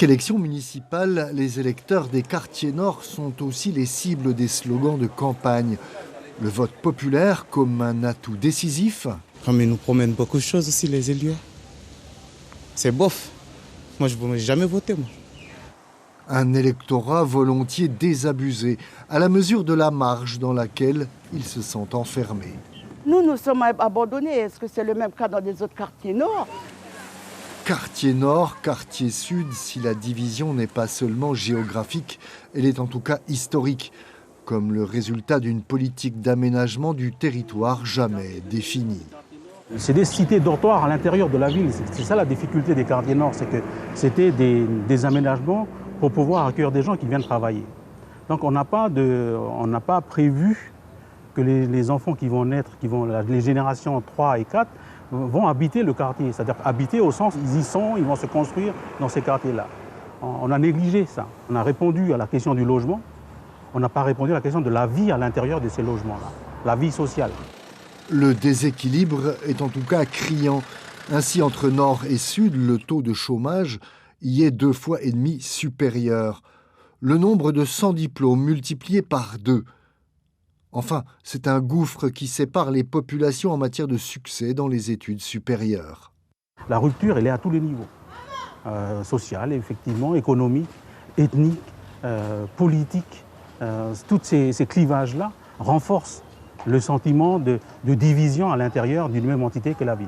Élections municipales, les électeurs des quartiers nord sont aussi les cibles des slogans de campagne. Le vote populaire comme un atout décisif. Mais ils nous promènent beaucoup de choses aussi, les élus. C'est bof. Moi, je ne vais jamais voter, moi. Un électorat volontiers désabusé, à la mesure de la marge dans laquelle ils se sentent enfermés. Nous sommes abandonnés. Est-ce que c'est le même cas dans les autres quartiers nord? Quartier nord, quartier sud, si la division n'est pas seulement géographique, elle est en tout cas historique, comme le résultat d'une politique d'aménagement du territoire jamais définie. C'est des cités dortoirs à l'intérieur de la ville. C'est ça la difficulté des quartiers nord, c'est que c'était des aménagements pour pouvoir accueillir des gens qui viennent travailler. Donc on n'a pas prévu que les enfants qui vont naître, les générations 3 et 4, vont habiter le quartier. C'est-à-dire habiter au sens, ils y sont, ils vont se construire dans ces quartiers-là. On a négligé ça. On a répondu à la question du logement. On n'a pas répondu à la question de la vie à l'intérieur de ces logements-là, la vie sociale. Le déséquilibre est en tout cas criant. Ainsi, entre nord et sud, le taux de chômage y est 2,5 fois supérieur. Le nombre de sans diplôme multiplié par 2. Enfin, c'est un gouffre qui sépare les populations en matière de succès dans les études supérieures. La rupture, elle est à tous les niveaux. Social, effectivement, économique, ethnique, politique. Tous ces clivages-là renforcent le sentiment de division à l'intérieur d'une même entité qu'est la ville.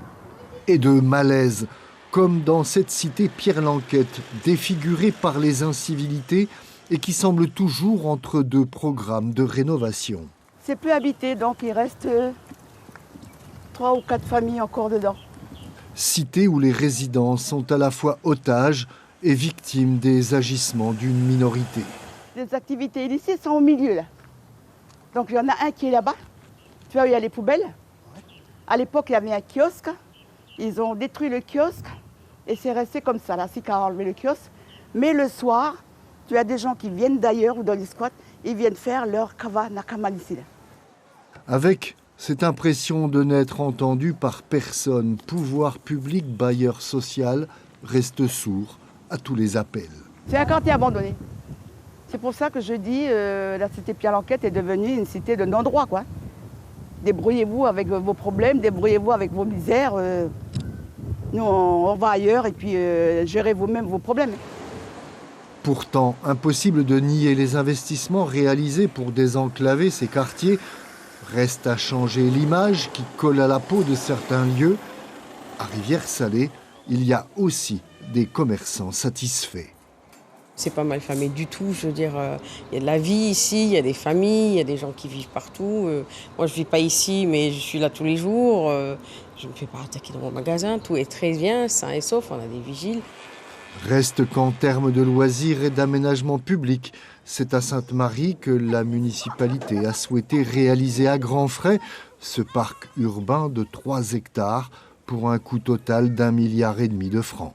Et de malaise, comme dans cette cité Pierre-Lanquette, défigurée par les incivilités et qui semble toujours entre deux programmes de rénovation. C'est peu habité, donc il reste 3 ou 4 familles encore dedans. Cité où les résidents sont à la fois otages et victimes des agissements d'une minorité. Les activités illicites sont au milieu, là. Donc il y en a un qui est là-bas. Tu vois où il y a les poubelles. À l'époque, il y avait un kiosque. Ils ont détruit le kiosque et c'est resté comme ça. La SIC a enlevé le kiosque. Mais le soir, tu as des gens qui viennent d'ailleurs ou dans les squats, ils viennent faire leur kava nakaman ici. Avec cette impression de n'être entendu par personne, pouvoir public, bailleur social, reste sourd à tous les appels. C'est un quartier abandonné. C'est pour ça que je dis la cité Pierre-Lanquette est devenue une cité de non-droit, quoi. Débrouillez-vous avec vos problèmes, débrouillez-vous avec vos misères. Nous, on va ailleurs et puis gérez vous-même vos problèmes. Pourtant, impossible de nier les investissements réalisés pour désenclaver ces quartiers. Reste à changer l'image qui colle à la peau de certains lieux. À Rivière-Salée, il y a aussi des commerçants satisfaits. C'est pas mal famé du tout, je veux dire, il y a de la vie ici, il y a des familles, il y a des gens qui vivent partout. Moi, je vis pas ici, mais je suis là tous les jours. Je ne me fais pas attaquer dans mon magasin, tout est très bien, sain et sauf, on a des vigiles. Reste qu'en termes de loisirs et d'aménagement public, c'est à Sainte-Marie que la municipalité a souhaité réaliser à grands frais ce parc urbain de 3 hectares pour un coût total d'1,5 milliard de francs.